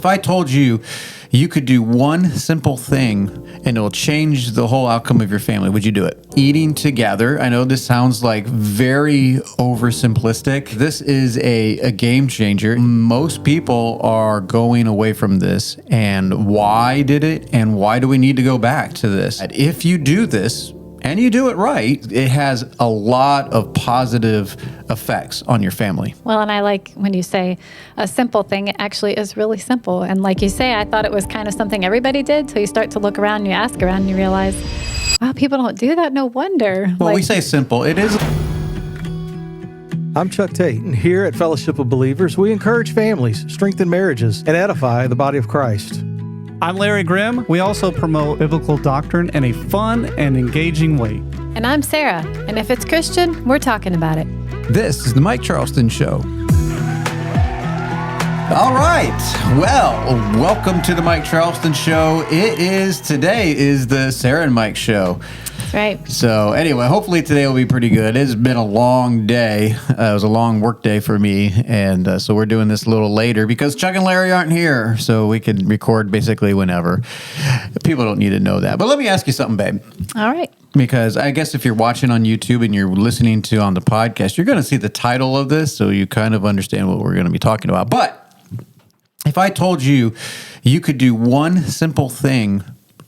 If I told you you could do one simple thing and it'll change the whole outcome of your family, would you do it? Eating together. I know this sounds like very oversimplistic. This is a game changer. Most people are going away from this. And why did it? And why do we need to go back to this? If you do this, and you do it right, it has a lot of positive effects on your family. Well, and I like when you say a simple thing, it actually is really simple. And like you say, I thought it was kind of something everybody did till you start to look around and you ask around and you realize, wow, people don't do that. No wonder. Well, we say simple. It is. I'm Chuck Tate, and here at Fellowship of Believers, we encourage families, strengthen marriages, and edify the body of Christ. I'm Larry Grimm. We also promote biblical doctrine in a fun and engaging way. And I'm Sarah, and if it's Christian, we're talking about it. This is the Mike Charleston Show. All right. Well, welcome to the Mike Charleston Show. Today is the Sarah and Mike Show. Right. So anyway, hopefully today will be pretty good. It's been a long day. It was a long work day for me. And so we're doing this a little later because Chuck and Larry aren't here. So we can record basically whenever. People don't need to know that. But let me ask you something, babe. All right. Because I guess if you're watching on YouTube and you're listening to on the podcast, you're going to see the title of this. So you kind of understand what we're going to be talking about. But if I told you you could do one simple thing,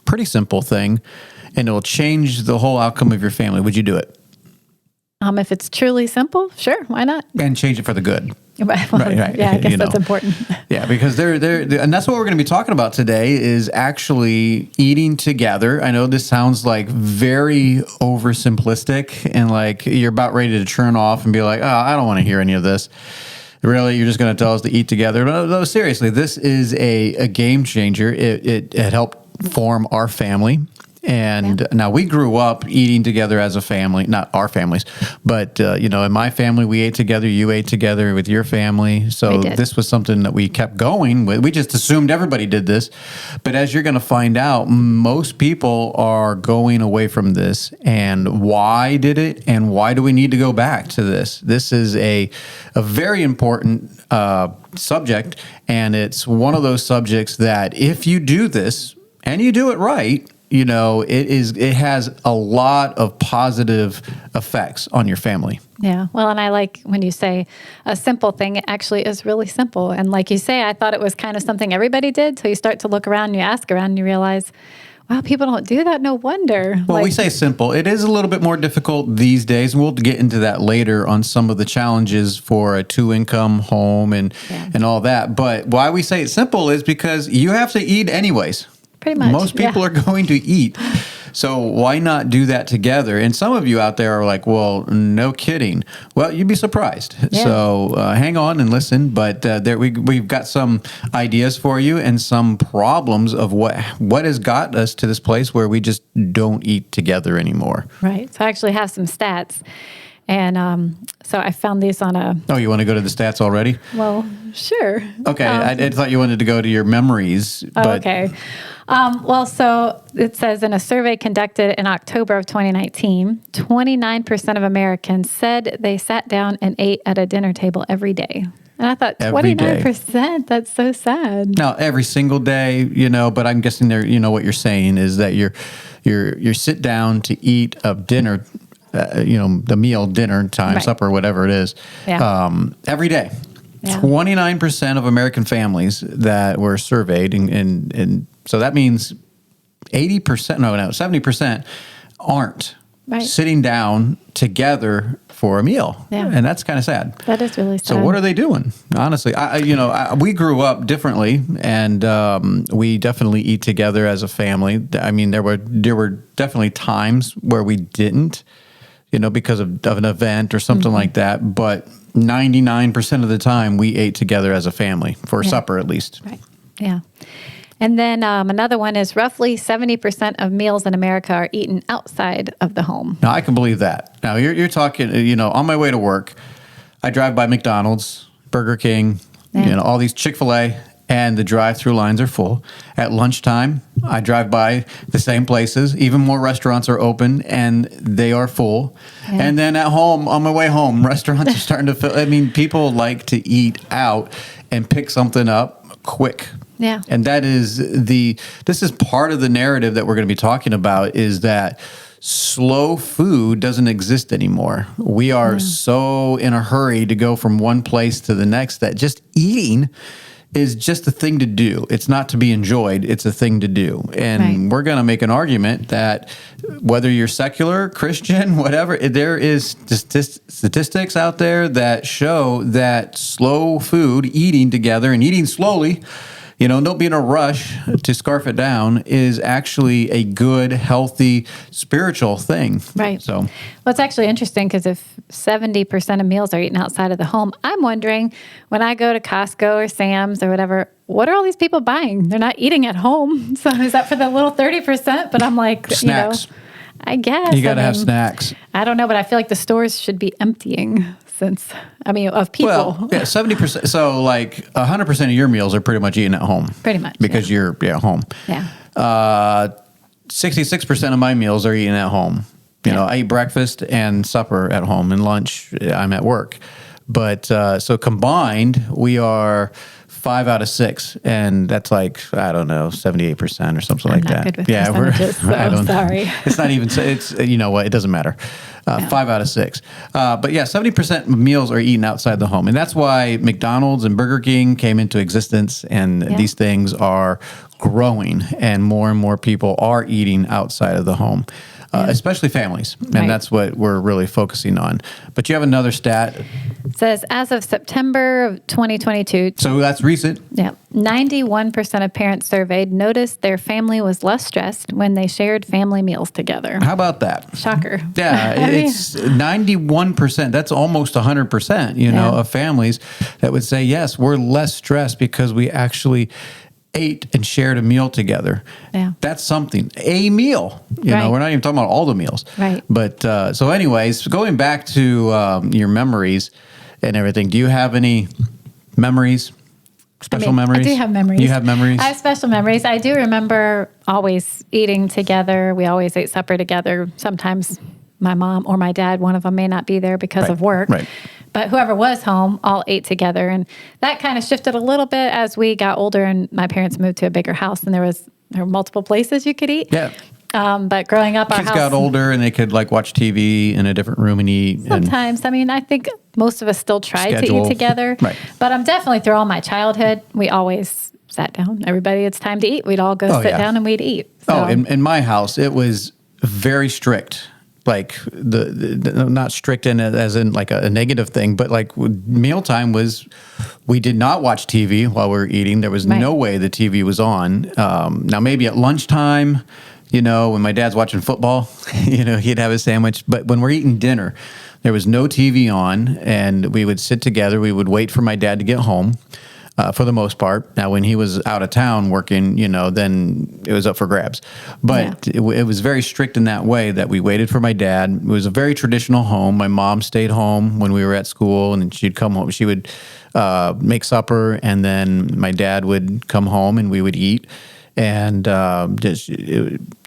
pretty simple thing, and it'll change the whole outcome of your family, would you do it? If it's truly simple, sure, why not? And change it for the good. Right. Yeah, I guess that's important. Yeah, because they're and that's what we're going to be talking about today is actually eating together. I know this sounds like very oversimplistic and like you're about ready to turn off and be like, oh, I don't want to hear any of this. Really, you're just going to tell us to eat together? No, seriously, this is a game changer. It helped form our family. And Now we grew up eating together as a family, not our families, but, in my family, we ate together, you ate together with your family. So this was something that we kept going with. We just assumed everybody did this. But as you're going to find out, most people are going away from this. And why did it? And why do we need to go back to this? This is a very important subject. And it's one of those subjects that if you do this and you do it right, it has a lot of positive effects on your family. Yeah. Well, and I like when you say a simple thing, it actually is really simple. And like you say, I thought it was kind of something everybody did till you start to look around and you ask around and you realize, wow, people don't do that. No wonder. Well, we say simple. It is a little bit more difficult these days. And we'll get into that later on some of the challenges for a 2-income home and all that. But why we say it's simple is because you have to eat anyways. Pretty much. Most people are going to eat. So why not do that together? And some of you out there are like, well, no kidding. Well, you'd be surprised. Yeah. So hang on and listen. But we've got some ideas for you and some problems of what has got us to this place where we just don't eat together anymore. Right. So I actually have some stats. And so I found these on a... Oh, you want to go to the stats already? Well, sure. Okay. I thought you wanted to go to your memories. But... Okay. So it says in a survey conducted in October of 2019, 29% of Americans said they sat down and ate at a dinner table every day. And I thought, 29%, that's so sad. Now, every single day, but I'm guessing what you're saying is that you're sit down to eat a dinner, the meal, dinner time, right. Supper, whatever it is, every day. Yeah. 29% of American families that were surveyed, and so that means 70% aren't sitting down together for a meal. Yeah. And that's kind of sad. That is really sad. So what are they doing? Honestly, we grew up differently, and we definitely eat together as a family. I mean, there were definitely times where we didn't, because of an event or something like that, but 99% of the time we ate together as a family for supper at least. Right. Yeah. And then another one is roughly 70% of meals in America are eaten outside of the home. Now I can believe that. Now you're talking, on my way to work, I drive by McDonald's, Burger King, all these Chick-fil-A, and the drive-through lines are full. At lunchtime, I drive by the same places. Even more restaurants are open, and they are full. Yeah. And then at home, on my way home, restaurants are starting to fill. I mean, people like to eat out and pick something up quick. Yeah. And this is part of the narrative that we're going to be talking about, is that slow food doesn't exist anymore. We are so in a hurry to go from one place to the next that just eating is just a thing to do. It's not to be enjoyed. It's a thing to do. And we're going to make an argument that whether you're secular, Christian, whatever, there is statistics out there that show that slow food, eating together and eating slowly, don't be in a rush to scarf it down, is actually a good, healthy, spiritual thing. Right. So, well, it's actually interesting because if 70% of meals are eaten outside of the home, I'm wondering, when I go to Costco or Sam's or whatever, what are all these people buying? They're not eating at home. So is that for the little 30%? But I'm like, snacks. I guess. You got to have snacks. I don't know, but I feel like the stores should be emptying of people. Well, yeah, 70%. So like 100% of your meals are pretty much eaten at home. Pretty much. Because you're home. Yeah. 66% of my meals are eaten at home. I eat breakfast and supper at home, and lunch I'm at work. But so combined, we are 5 out of 6, and that's like, I don't know, 78% or something like that. Good with percentages, so I don't. Sorry. It's not even. It's what, it doesn't matter. 5 out of 6. But yeah, 70% of meals are eaten outside the home, and that's why McDonald's and Burger King came into existence, and these things are growing, and more people are eating outside of the home. Especially families. And that's what we're really focusing on. But you have another stat. It says, as of September of 2022. So that's recent. Yeah. 91% of parents surveyed noticed their family was less stressed when they shared family meals together. How about that? Shocker. Yeah, it's 91%. That's almost 100%, of families that would say, yes, we're less stressed because we actually ate and shared a meal together. Yeah. That's something. A meal. We're not even talking about all the meals. Right. But so anyways, going back to your memories and everything, do you have any memories? Special memories? I do have memories. You have memories? I have special memories. I do remember always eating together. We always ate supper together. Sometimes my mom or my dad, one of them may not be there because of work. Right. But whoever was home, all ate together. And that kind of shifted a little bit as we got older and my parents moved to a bigger house, and there were multiple places you could eat. Yeah. But growing up, our Kids house got older and they could watch TV in a different room and eat. Sometimes. I think most of us still tried to eat together. Right. But I'm definitely through all my childhood. We always sat down. Everybody, it's time to eat. We'd all go sit down and we'd eat. So. In my house, it was very strict. Like the not strict in it as in like a negative thing, but like mealtime was, we did not watch TV while we were eating. There was no way the TV was on. Now maybe at lunchtime, when my dad's watching football, he'd have a sandwich. But when we're eating dinner, there was no TV on, and we would sit together. We would wait for my dad to get home. For the most part. Now, when he was out of town working, then it was up for grabs. But it was very strict in that way that we waited for my dad. It was a very traditional home. My mom stayed home when we were at school, and she'd come home. She would make supper, and then my dad would come home, and we would eat. And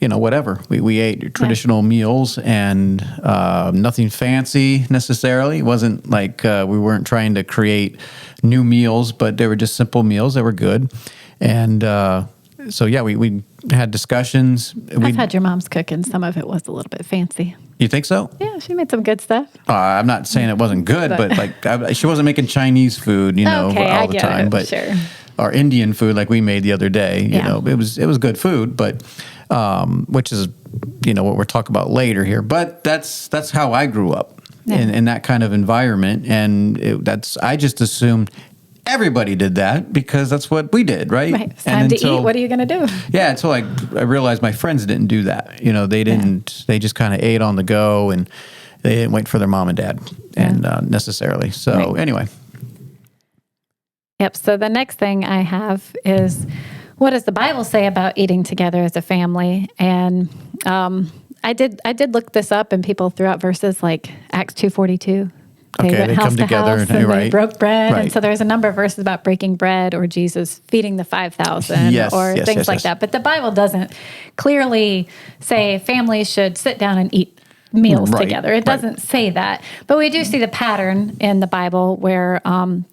whatever. We ate traditional meals, and nothing fancy necessarily. It wasn't like we weren't trying to create new meals, but they were just simple meals that were good. And we had discussions. I've had your mom's cooking. Some of it was a little bit fancy. You think so? Yeah, she made some good stuff. I'm not saying it wasn't good, but she wasn't making Chinese food, all the time. But sure. Our Indian food, like we made the other day, it was good food, but which is what we're talking about later here. But that's how I grew up in that kind of environment, and I just assumed everybody did that because that's what we did, right? Right. It's time to eat. What are you going to do? Yeah, until I realized my friends didn't do that. They didn't. They just kind of ate on the go, and they didn't wait for their mom and dad, and necessarily. So anyway. Yep. So the next thing I have is, what does the Bible say about eating together as a family? And I did look this up, and people threw out verses like Acts 2:42. They come together and they broke bread. Right. And so there's a number of verses about breaking bread or Jesus feeding the 5,000 or things like that. But the Bible doesn't clearly say families should sit down and eat meals Right, together. It doesn't say that. But we do see the pattern in the Bible where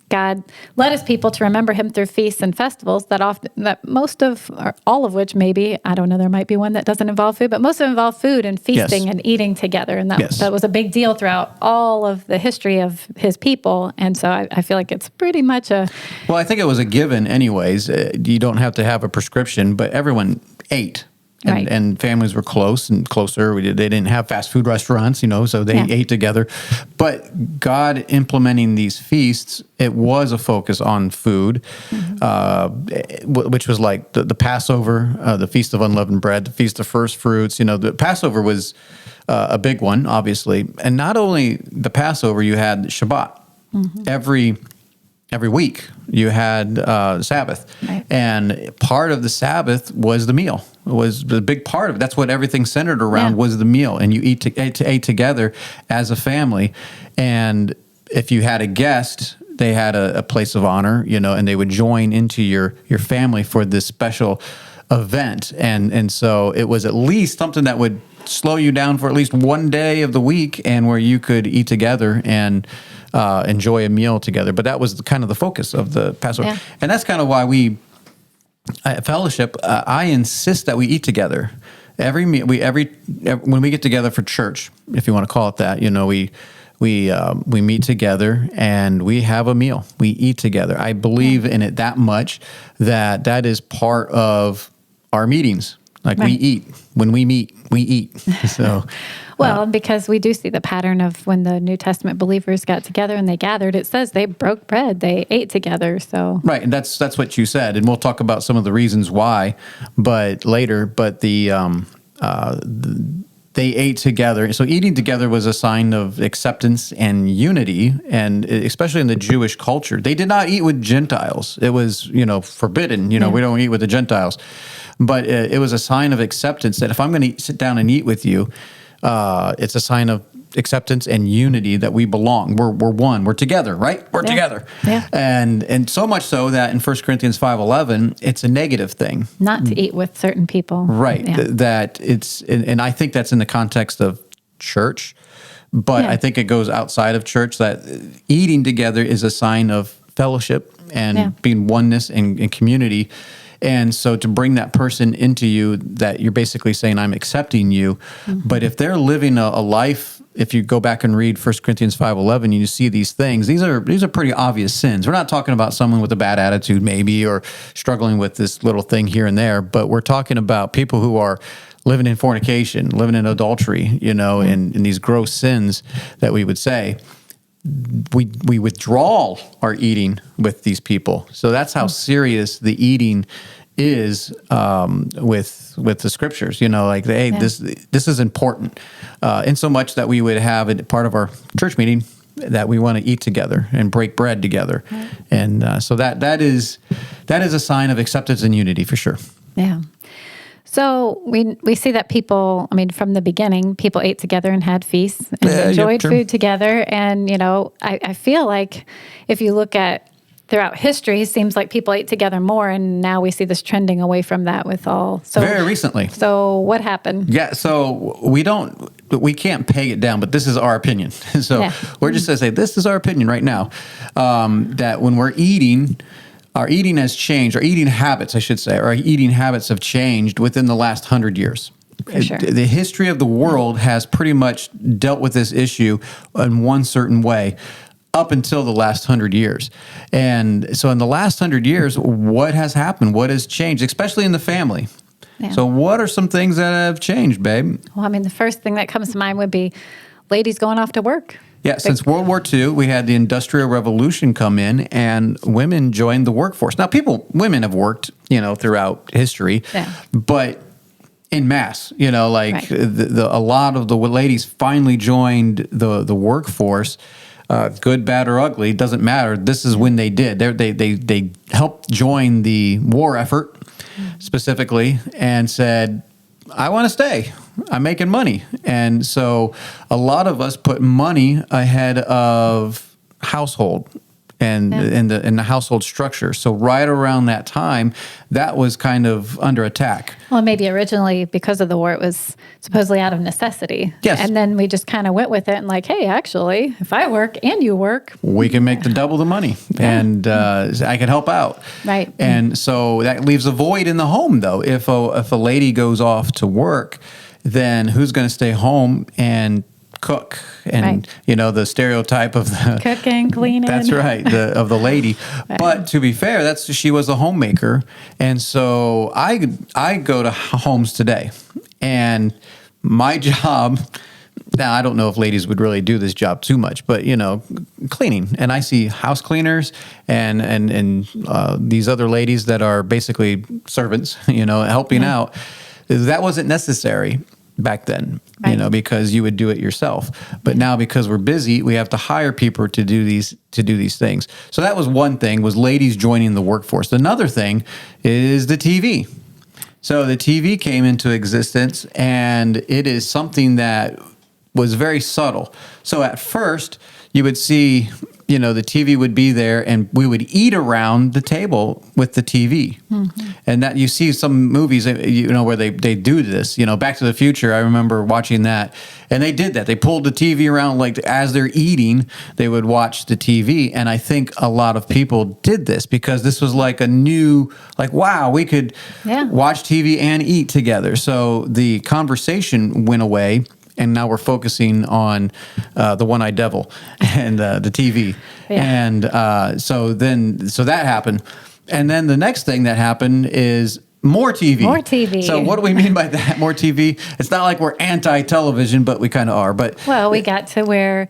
God led his people to remember him through feasts and festivals that most of, or all of which maybe, I don't know, there might be one that doesn't involve food, but most of them involve food and feasting and eating together. And that was a big deal throughout all of the history of his people. And so I feel like it's pretty much a... Well, I think it was a given anyways. You don't have to have a prescription, but everyone ate. And families were close and closer. They didn't have fast food restaurants, so they ate together. But God implementing these feasts, it was a focus on food, which was like the Passover, the Feast of Unleavened Bread, the Feast of First Fruits. The Passover was a big one, obviously. And not only the Passover, you had Shabbat. Every week you had Sabbath, and part of the Sabbath was the meal. It was the big part of it. That's what everything centered around was the meal, and you ate together as a family. And if you had a guest, they had a place of honor, and they would join into your family for this special event. And so it was at least something that would slow you down for at least one day of the week, and where you could eat together and enjoy a meal together. But that was kind of the focus of the Passover. And that's kind of why we, at Fellowship, I insist that we eat together. When we get together for church, if you want to call it that, we meet together and we have a meal. We eat together. I believe in it that much that is part of our meetings. Like we eat. When we meet, we eat. So, well, because we do see the pattern of when the New Testament believers got together and they gathered, it says they broke bread, they ate together. So right, and that's what you said, and we'll talk about some of the reasons why, but later. But they ate together. So eating together was a sign of acceptance and unity, and especially in the Jewish culture, they did not eat with Gentiles. It was forbidden. We don't eat with the Gentiles. But it was a sign of acceptance that if I'm going to sit down and eat with you, it's a sign of acceptance and unity that we belong. We're one. We're together, right? We're together. Yeah. And so much so that in 1 Corinthians 5:11, it's a negative thing. Not to eat with certain people. Right. Yeah. That it's, and I think that's in the context of church, but I think it goes outside of church, that eating together is a sign of fellowship and being oneness and community. And so to bring that person into you, that you're basically saying, I'm accepting you. But if they're living a life, if you go back and read 1 Corinthians 5:11, you see these things. These are pretty obvious sins. We're not talking about someone with a bad attitude maybe, or struggling with this little thing here and there, but we're talking about people who are living in fornication, living in adultery, and these gross sins that we would say. We withdraw our eating with these people. So that's how serious the eating is with the scriptures. This is important, in so much that we would have it part of our church meeting that we want to eat together and break bread together, and so that is a sign of acceptance and unity for sure. Yeah. So we see that people, from the beginning, people ate together and had feasts and enjoyed food together. And, I feel like if you look at throughout history, it seems like people ate together more. And now we see this trending away from that with all. So very recently. So what happened? Yeah. So we can't peg it down, but this is our opinion. So we're just going to say, this is our opinion right now, that when we're eating, our eating has changed. Our eating habits, I should say, our eating habits have changed within the last 100 years. For sure. The history of the world has pretty much dealt with this issue in one certain way up until the last 100 years. And so in the last 100 years, what has happened? What has changed, especially in the family? Yeah. So what are some things that have changed, babe? Well, the first thing that comes to mind would be ladies going off to work. Yeah, since World War II, we had the Industrial Revolution come in, and women joined the workforce. Now, women have worked, throughout history, but in mass, a lot of the ladies finally joined the workforce. Good, bad, or ugly, doesn't matter. This is when they did. They helped join the war effort specifically, and said, I want to stay. I'm making money. And so a lot of us put money ahead of household and in the household structure. So right around that time, that was kind of under attack. Well, maybe originally because of the war, it was supposedly out of necessity. Yes. And then we just kind of went with it and like, hey, actually, if I work and you work, we can make double the money, and I can help out. Right. And so that leaves a void in the home, though. If a lady goes off to work, then who's going to stay home and cook? And the stereotype of the cooking, cleaning. That's right, of the lady. Right. But to be fair, she was a homemaker, and so I go to homes today, and my job. Now, I don't know if ladies would really do this job too much, but, cleaning. And I see house cleaners and these other ladies that are basically servants, helping out. That wasn't necessary back then, because you would do it yourself. But now, because we're busy, we have to hire people to do these things. So that was one thing, was ladies joining the workforce. Another thing is the TV. So the TV came into existence, and it is something that was very subtle. So at first, you would see, the TV would be there, and we would eat around the table with the TV. Mm-hmm. And that you see some movies, where they do this. Back to the Future, I remember watching that. And they did that. They pulled the TV around, like as they're eating, they would watch the TV. And I think a lot of people did this because this was like a new, wow, we could watch TV and eat together. So the conversation went away. And now we're focusing on the one-eyed devil and the TV. Yeah. And so that happened. And then the next thing that happened is more TV. More TV. So what do we mean by that, more TV? It's not like we're anti-television, but we kind of are. Well, we got to where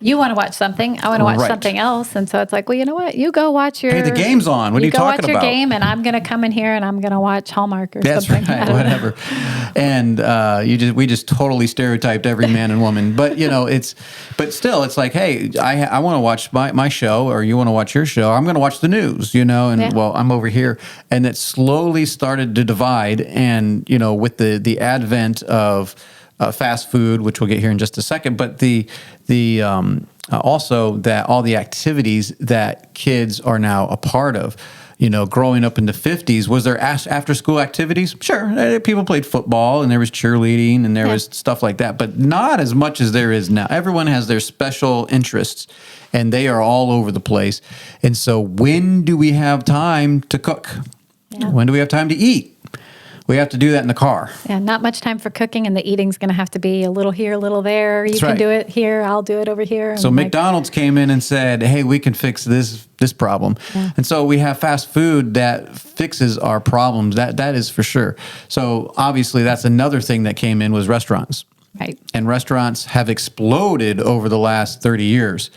you want to watch something, I want to watch something else. And so it's like, well, you know what? You go watch your... Hey, the game's on. What are you talking about? You go watch your game, and I'm going to come in here, and I'm going to watch Hallmark or something. That's right, whatever. And we just totally stereotyped every man and woman. But, but still, it's like, hey, I want to watch my show, or you want to watch your show. I'm going to watch the news, well, I'm over here. And it slowly started to divide. And, with the advent of... fast food, which we'll get here in just a second, but also that all the activities that kids are now a part of. Growing up in the 50s, was there after school activities? Sure, people played football and there was cheerleading and there was stuff like that, but not as much as there is now. Everyone has their special interests and they are all over the place. And so when do we have time to cook? Yeah. When do we have time to eat? We have to do that in the car. Yeah, not much time for cooking, and the eating's going to have to be a little here, a little there. You can do it here, I'll do it over here. So McDonald's came in and said, hey, we can fix this problem. Yeah. And so we have fast food that fixes our problems. That is for sure. So obviously that's another thing that came in was restaurants. Right. And restaurants have exploded over the last 30 years,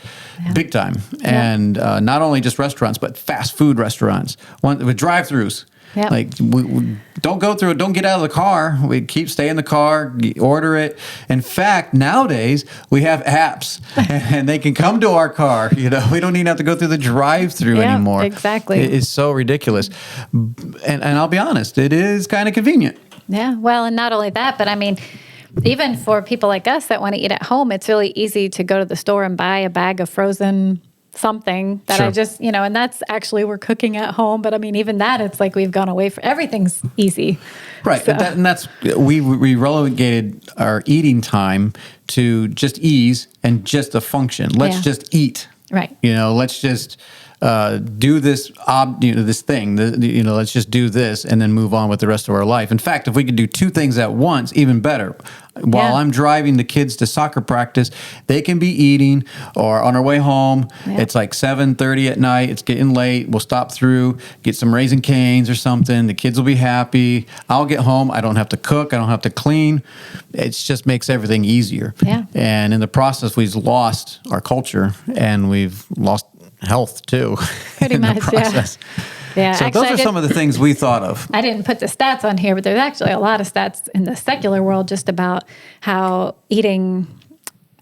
big time. Yeah. And not only just restaurants, but fast food restaurants with drive-thrus. Yep. Like, we don't go through it. Don't get out of the car. We stay in the car, order it. In fact, nowadays, we have apps, and they can come to our car. We don't even have to go through the drive-through anymore. Exactly. It is so ridiculous. And I'll be honest, it is kind of convenient. Yeah, well, and not only that, but I mean, even for people like us that want to eat at home, it's really easy to go to the store and buy a bag of frozen something that I just, and that's actually we're cooking at home. But I mean, even that, it's like we've gone away from everything's easy. Right. So. And that's, we relegated our eating time to just ease and just a function. Let's just eat. Right. Let's just do this, this thing, let's just do this and then move on with the rest of our life. In fact, if we could do two things at once, even better. While I'm driving the kids to soccer practice, they can be eating, or on our way home, it's like 7:30 at night, it's getting late, we'll stop through, get some Raisin Canes or something, the kids will be happy, I'll get home, I don't have to cook, I don't have to clean, it just makes everything easier. Yeah. And in the process, we've lost our culture, and we've lost health too. Pretty much, Yeah, so actually, those are some of the things we thought of. I didn't put the stats on here, but there's actually a lot of stats in the secular world just about how eating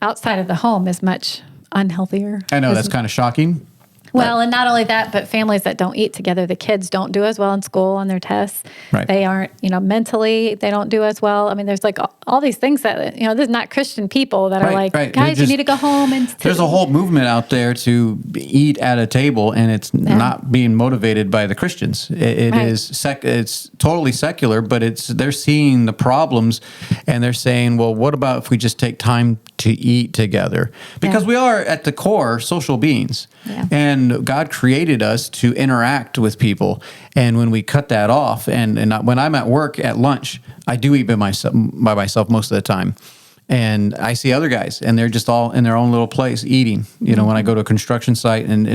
outside of the home is much unhealthier. I know, that's kind of shocking. Well, and not only that, but families that don't eat together, the kids don't do as well in school on their tests. Right. They aren't, mentally, they don't do as well. I mean, there's like all these things that, there's not Christian people that are like, guys, you need to go home and... There's a whole movement out there to eat at a table, and it's not being motivated by the Christians. It Right. is it's totally secular, but they're seeing the problems, and they're saying, well, what about if we just take time to eat together? Because we are, at the core, social beings. Yeah. And God created us to interact with people. And when we cut that off, and when I'm at work at lunch, I do eat by myself most of the time. And I see other guys, and they're just all in their own little place eating. When I go to a construction site, and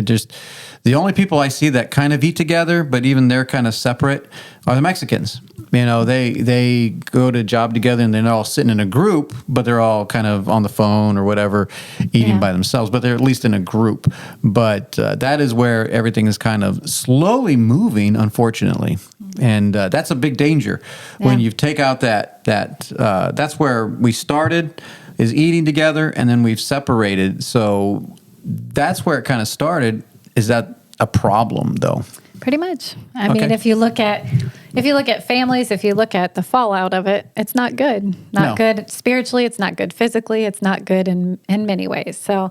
the only people I see that kind of eat together, but even they're kind of separate, are the Mexicans. They go to a job together, and they're all sitting in a group, but they're all kind of on the phone or whatever, eating by themselves. But they're at least in a group. But that is where everything is kind of slowly moving, unfortunately, and that's a big danger when you take out that's where we started, is eating together, and then we've separated. So that's where it kind of started. Is that a problem, though? Pretty much. I mean, if you look at families, if you look at the fallout of it, it's not good. Not good spiritually. It's not good physically. It's not good in many ways. So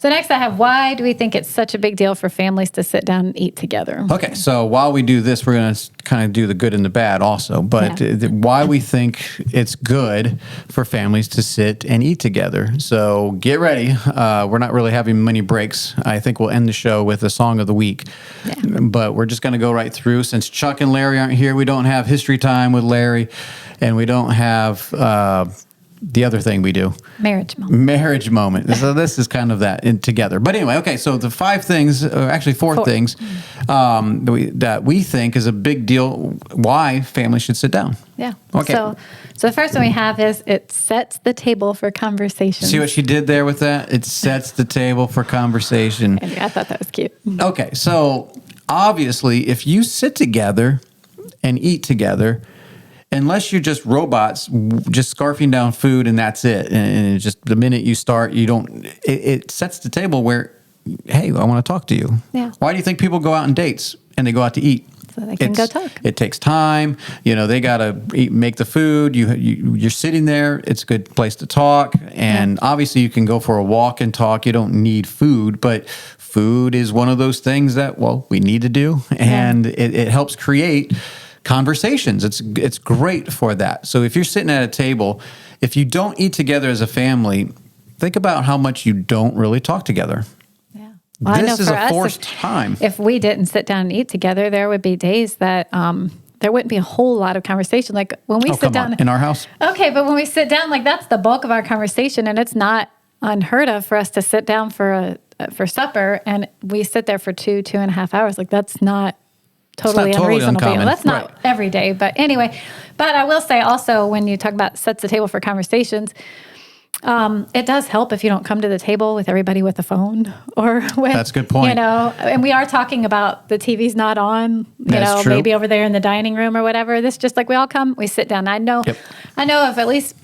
next I have, why do we think it's such a big deal for families to sit down and eat together? Okay, so while we do this, we're going to kind of do the good and the bad also. But why we think it's good for families to sit and eat together. So get ready. We're not really having many breaks. I think we'll end the show with a song of the week. Yeah. But we're just going to go right through. Since Chuck and Larry aren't here, we don't have history time with Larry, and we don't have... the other thing we do. Marriage moment. So this is kind of that together. But anyway, okay, so the 5 things, or actually 4 things that we think is a big deal why families should sit down. Yeah. Okay. So the first one we have is it sets the table for conversation. See what she did there with that? It sets the table for conversation. I thought that was cute. Okay, so obviously if you sit together and eat together, unless you're just robots, just scarfing down food and that's it. And it's just the minute you start, it sets the table where, hey, I want to talk to you. Yeah. Why do you think people go out on dates and they go out to eat? So they can go talk. It takes time. They got to make the food. You're sitting there. It's a good place to talk. And obviously you can go for a walk and talk. You don't need food, but food is one of those things that, we need to do. And it helps create conversations. It's great for that. So if you're sitting at a table, if you don't eat together as a family, think about how much you don't really talk together. Yeah. Well, this is a forced time. If we didn't sit down and eat together, there would be days that there wouldn't be a whole lot of conversation. Like when we sit down in our house. Okay, but when we sit down, like that's the bulk of our conversation, and it's not unheard of for us to sit down for supper and we sit there for 2.5 hours. Like that's not totally unreasonable. Uncommon. That's not every day. But anyway, I will say also when you talk about sets the table for conversations, it does help if you don't come to the table with everybody with a phone or with, that's a good point. And we are talking about the TV's not on, That's true. Maybe over there in the dining room or whatever. This just like we all come, we sit down. I know of at least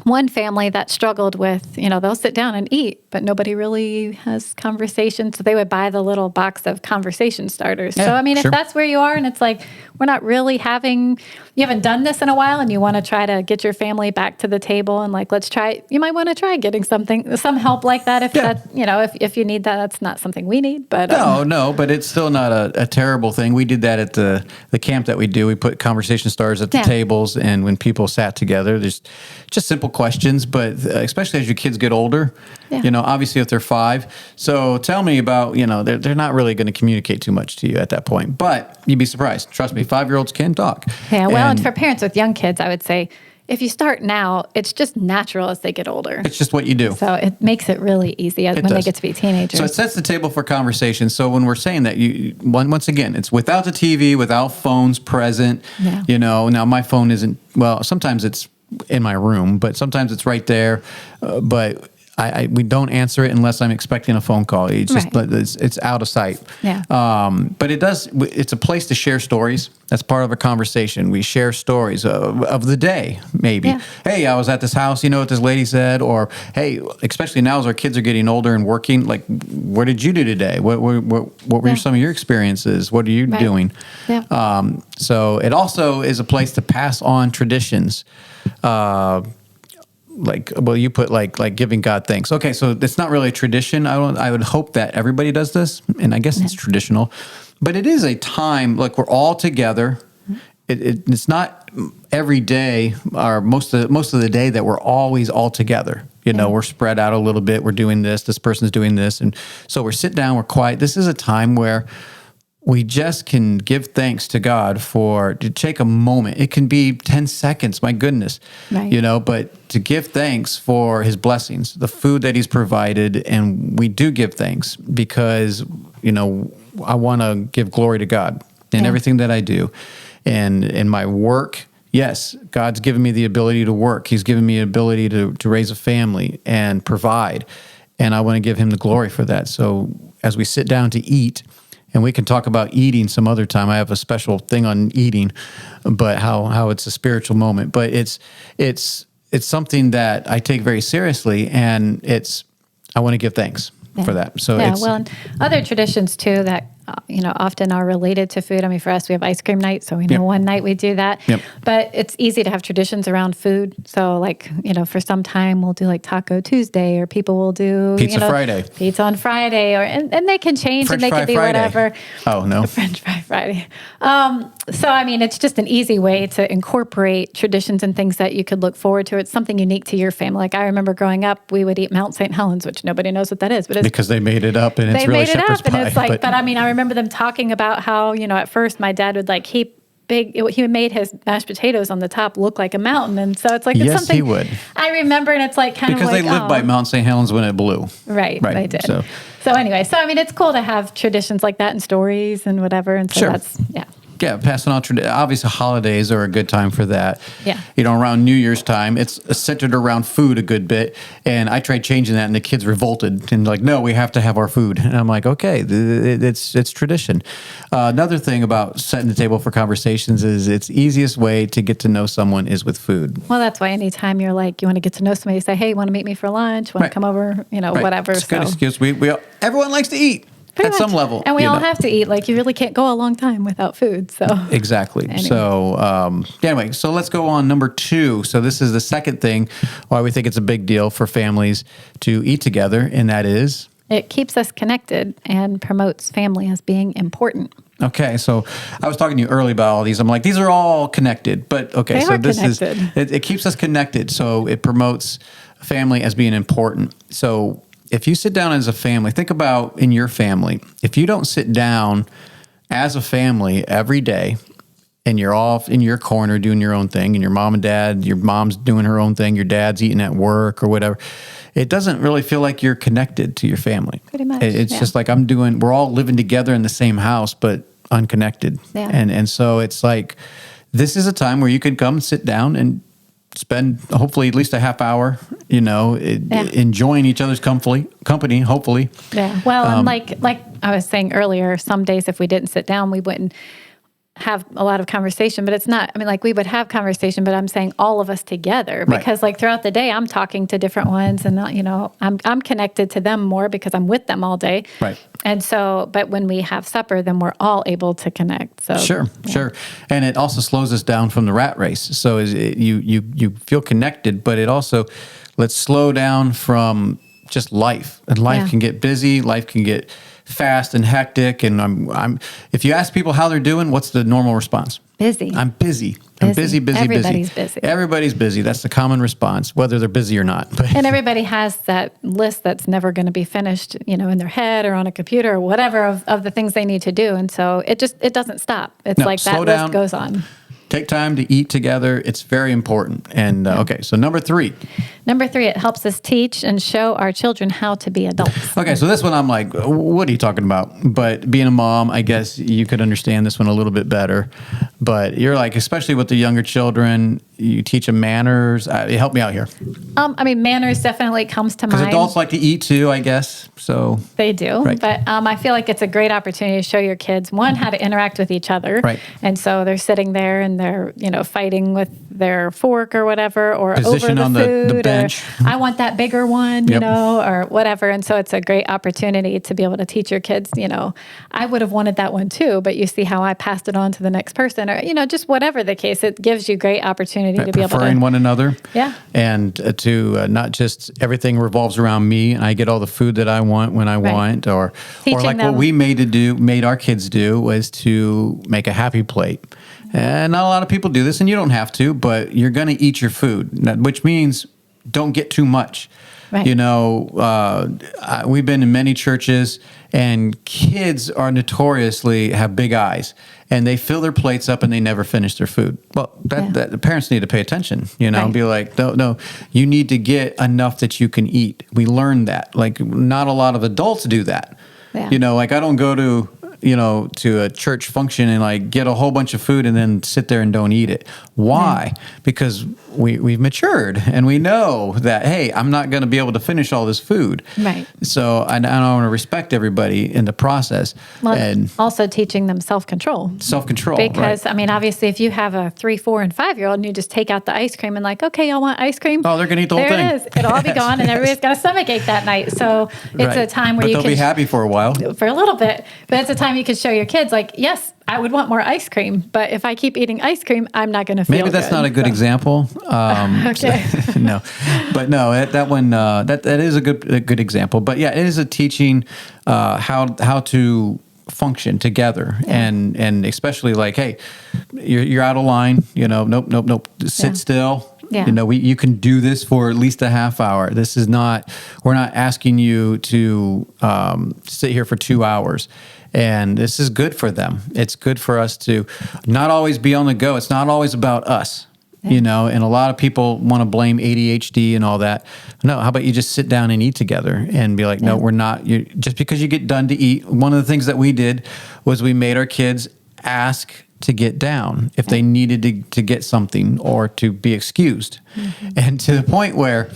one family that struggled with, they'll sit down and eat, but nobody really has conversation. So they would buy the little box of conversation starters. Yeah, so, I mean, if that's where you are and it's like, we're not really you haven't done this in a while and you want to try to get your family back to the table and like, you might want to try getting some help like that. If that, if you need that, that's not something we need, but. No, but it's still not a terrible thing. We did that at the camp that we do. We put conversation starters at the tables, and when people sat together, there's just simple questions, but especially as your kids get older, obviously if they're 5. So tell me about, they're not really going to communicate too much to you at that point, but you'd be surprised. Trust me, 5-year-olds can talk. Yeah, well, and for parents with young kids, I would say, if you start now, it's just natural as they get older. It's just what you do. So it makes it really easy when they get to be teenagers. So it sets the table for conversation. So when we're saying that, once again, it's without the TV, without phones present. Yeah. Now my phone isn't, sometimes it's in my room, but sometimes it's right there. But we don't answer it unless I'm expecting a phone call. It's just it's out of sight. Yeah. But it's a place to share stories. That's part of a conversation. We share stories of the day, maybe. Yeah. Hey, I was at this house, you know what this lady said? Or, hey, especially now as our kids are getting older and working, like, what did you do today? What were some of your experiences? What are you doing? Yeah. So it also is a place to pass on traditions. You put like giving God thanks. Okay, so it's not really a tradition. I would hope that everybody does this, and I guess it's traditional, but it is a time like we're all together. It's not every day or most of the day that we're always all together. We're spread out a little bit. We're doing this. This person's doing this, and so we're sit down. We're quiet. This is a time where we just can give thanks to God to take a moment. It can be 10 seconds, my goodness, but to give thanks for his blessings, the food that he's provided. And we do give thanks because, I want to give glory to God in everything that I do. And in my work, yes, God's given me the ability to work. He's given me the ability to raise a family and provide. And I want to give him the glory for that. So as we sit down to eat, and we can talk about eating some other time. I have a special thing on eating, but how it's a spiritual moment. But it's something that I take very seriously, and I want to give thanks for that. So and other traditions too that often are related to food. I mean, for us, we have ice cream night, so we know one night we do that. Yep. But it's easy to have traditions around food. So, like, for some time we'll do like Taco Tuesday, or people will do Friday, pizza on Friday, and they can change French and they can be Friday. whatever. Oh no, French Fry Friday. So, I mean, it's just an easy way to incorporate traditions and things that you could look forward to. It's something unique to your family. Like I remember growing up, we would eat Mount St. Helens, which nobody knows what that is, but it's because they made it up, and it's really shepherd's pie. And it's like, but I mean, I remember them talking about how, at first my dad would like he made his mashed potatoes on the top look like a mountain. And so it's like, it's something he would. I remember, and it's like kind because of like, they lived by Mount St. Helens when it blew. Right. They did. So anyway, I mean, it's cool to have traditions like that and stories and whatever. And so that's, Yeah, passing on obviously holidays are a good time for that. Yeah. Around New Year's time, it's centered around food a good bit. And I tried changing that, and the kids revolted and like, no, we have to have our food. And I'm like, okay, it's tradition. Another thing about setting the table for conversations is it's easiest way to get to know someone is with food. Well, that's why anytime you're like, you want to get to know somebody, you say, hey, want to meet me for lunch? Want to come over? Whatever. It's a good excuse. Everyone likes to eat. Pretty at much. some level. And we all have to eat. Like, you really can't go a long time without food. So exactly. Anyway. So anyway, so let's go on number 2. So this is the second thing why we think it's a big deal for families to eat together, and that is? It keeps us connected and promotes family as being important. Okay, so I was talking to you early about all these. I'm like, these are all connected, but okay, so this connected. It keeps us connected. So it promotes family as being important. So if you sit down as a family, think about in your family. If you don't sit down as a family every day and you're off in your corner doing your own thing, and your mom and dad, your mom's doing her own thing, your dad's eating at work or whatever, it doesn't really feel like you're connected to your family. Pretty much. It's just like we're all living together in the same house, but unconnected. Yeah. And so it's like, this is a time where you can come sit down and spend hopefully at least a half hour, enjoying each other's company, hopefully. Yeah. Well, and like I was saying earlier, some days if we didn't sit down, we wouldn't have a lot of conversation, but it's not, I mean, like we would have conversation, but I'm saying all of us together, because like throughout the day, I'm talking to different ones, and I'm connected to them more because I'm with them all day. Right. And so, but when we have supper, then we're all able to connect. So Sure. And it also slows us down from the rat race. So you feel connected, but it also, let's slow down from just life. And life can get busy, life can get fast and hectic, and I'm if you ask people how they're doing, what's the normal response? Busy. I'm busy. I'm busy. Everybody's busy. Everybody's busy. That's the common response, whether they're busy or not. And everybody has that list that's never going to be finished, in their head or on a computer or whatever of the things they need to do. And so it doesn't stop. It's like that list goes on. Take time to eat together. It's very important. And okay, so number 3. Number 3, it helps us teach and show our children how to be adults. Okay, so this one I'm like, what are you talking about? But being a mom, I guess you could understand this one a little bit better. But you're like, especially with the younger children, you teach them manners. Help me out here. Manners definitely comes to mind. Because adults like to eat too, I guess. So they do. Right. But I feel like it's a great opportunity to show your kids, one, how to interact with each other. Right. And so they're sitting there and they're, fighting with their fork or whatever, or Position over the on food. the bench. Or, I want that bigger one, Yep. or whatever. And so it's a great opportunity to be able to teach your kids, I would have wanted that one too, but you see how I passed it on to the next person, or, just whatever the case, it gives you great opportunity to be able to. Preferring one another. Yeah. And to not just everything revolves around me and I get all the food that I want when I want, or Teaching like them. what we made our kids do was to make a happy plate. And not a lot of people do this, and you don't have to, but you're going to eat your food, which means don't get too much. Right. We've been in many churches, and kids are notoriously have big eyes, and they fill their plates up and they never finish their food. Well, that the parents need to pay attention, and Right. be like, no, you need to get enough that you can eat. We learned that. Like, not a lot of adults do that. Yeah. Like I don't go to a church function and like get a whole bunch of food and then sit there and don't eat it. Why? Yeah. Because we've matured and we know that, hey, I'm not going to be able to finish all this food. Right. So I want to respect everybody in the process, Well, and also teaching them self-control. self-control. Because, right. obviously, if you have a 3, 4, and 5-year-old and you just take out the ice cream and like, okay, y'all want ice cream? Oh, they're going to eat the whole thing. There it is. It'll all be gone and everybody's got a stomachache that night. So it's Right. a time where but you they'll can... be happy for a while. For a little bit. But it's a time you can show your kids, like, yes, I would want more ice cream. But if I keep eating ice cream, I'm not going to feel Maybe that's good. not a good example. Okay. No, but no, that one that is a good example. But yeah, it is a teaching how to function together, and especially like, hey, you're out of line. Nope. Sit still. Yeah. You can do this for at least a half hour. This is not. We're not asking you to sit here for 2 hours. And this is good for them. It's good for us to not always be on the go. It's not always about us. And a lot of people want to blame ADHD and all that. No, how about you just sit down and eat together and be like, no, we're not. Just because you get done to eat. One of the things that we did was we made our kids ask to get down if they needed to get something or to be excused. Mm-hmm. And to the point where,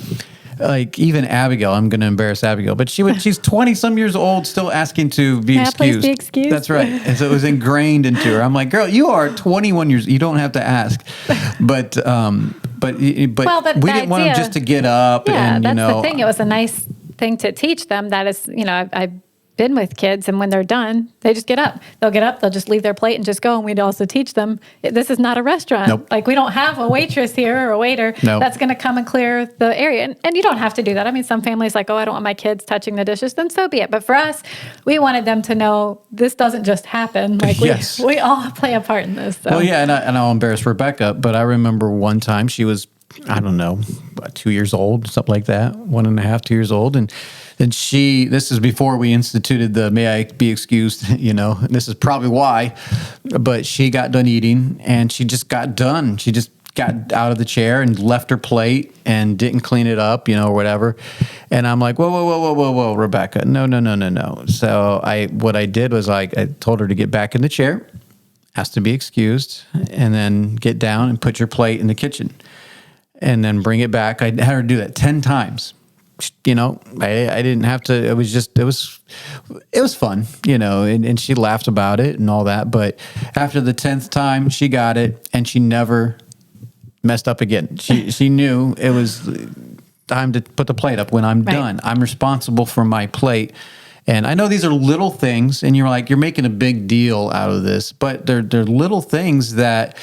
like, even Abigail, I'm going to embarrass Abigail, but she's 20 some years old, still asking to be excused. Please be excused. That's right. And so it was ingrained into her. I'm like, girl, you are 21 years. You don't have to ask. But we didn't want them just to get up. Yeah, and that's the thing. It was a nice thing to teach them. That is, I've been with kids, and when they're done, they just get up. They'll get up, they'll just leave their plate and just go. And we'd also teach them, this is not a restaurant. Nope. Like, we don't have a waitress here or a waiter that's going to come and clear the area. And you don't have to do that. Some families like, I don't want my kids touching the dishes, then so be it. But for us, we wanted them to know this doesn't just happen. Like, Yes. we all play a part in this. So. Well, yeah, and I'll embarrass Rebecca, but I remember one time she was, I don't know, about 2 years old, something like that, 1.5, 2 years old. And this is before we instituted the may I be excused, and this is probably why, but she got done eating and she just got done. She just got out of the chair and left her plate and didn't clean it up, or whatever. And I'm like, whoa, Rebecca, no. So what I did was I told her to get back in the chair, asked to be excused, and then get down and put your plate in the kitchen. And then bring it back. I had her do that 10 times. I didn't have to. It was fun, and she laughed about it and all that. But after the 10th time, she got it, and she never messed up again. She knew it was time to put the plate up when I'm done. I'm responsible for my plate. And I know these are little things, and you're making a big deal out of this, but they're little things that.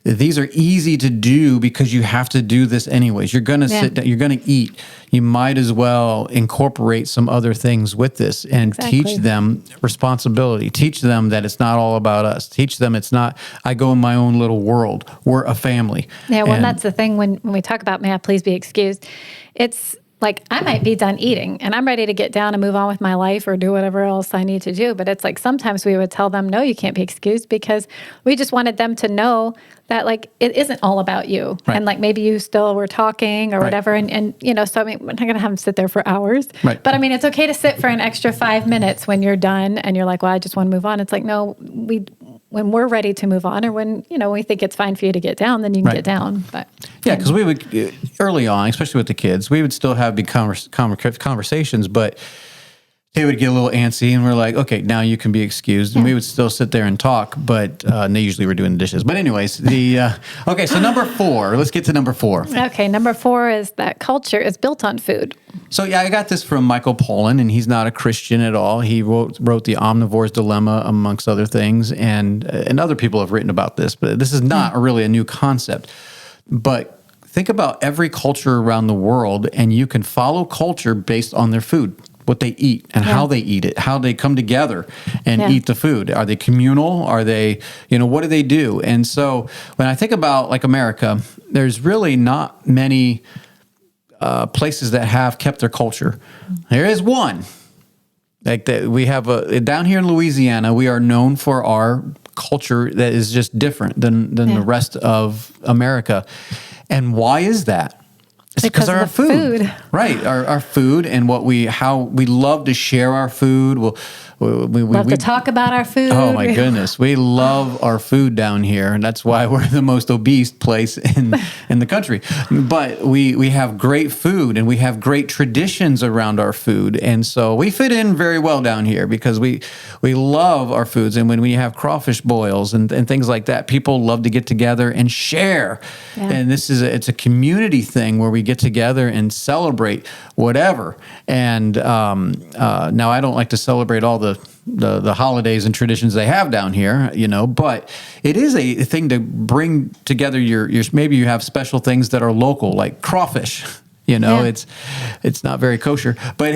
These are easy to do because you have to do this anyways. You're going to sit down, you're going to eat. You might as well incorporate some other things with this and teach them responsibility. Teach them that it's not all about us. Teach them it's not, I go in my own little world. We're a family. Yeah, well, that's the thing when we talk about, may I please be excused, it's like I might be done eating and I'm ready to get down and move on with my life or do whatever else I need to do. But it's like sometimes we would tell them, no, you can't be excused, because we just wanted them to know that like it isn't all about you. Right. And like maybe you still were talking or whatever. And you know, so I mean, we're not going to have them sit there for hours. Right. But I mean, it's okay to sit for an extra 5 minutes when you're done and you're like, well, I just want to move on. It's like, no, when we're ready to move on, or when, you know, we think it's fine for you to get down, then you can get down. But yeah, because we would, early on, especially with the kids, we would still have big conversations, but they would get a little antsy and we're like, okay, now you can be excused. And we would still sit there and talk, but they usually were doing the dishes. But anyways, okay, so number 4, let's get to number 4. Okay, number 4 is that culture is built on food. So yeah, I got this from Michael Pollan, and he's not a Christian at all. He wrote The Omnivore's Dilemma, amongst other things, and other people have written about this, but this is not really a new concept. But think about every culture around the world, and you can follow culture based on their food, what they eat and how they eat it, how they come together and eat the food. Are they communal? Are they, you know, what do they do? And so when I think about like America, there's really not many places that have kept their culture. There is one. Like we have down here in Louisiana, we are known for our culture that is just different than the rest of America. And why is that? It's because of our food. Right. Our food and how we love to share our food. We love to talk about our food. Oh my goodness. We love our food down here. And that's why we're the most obese place in the country. But we have great food and we have great traditions around our food. And so we fit in very well down here because we love our foods. And when we have crawfish boils and things like that, people love to get together and share. Yeah. And it's a community thing where we get together and celebrate whatever. And now I don't like to celebrate all the holidays and traditions they have down here, you know, but it is a thing to bring together your maybe you have special things that are local, like crawfish. You know, it's not very kosher, but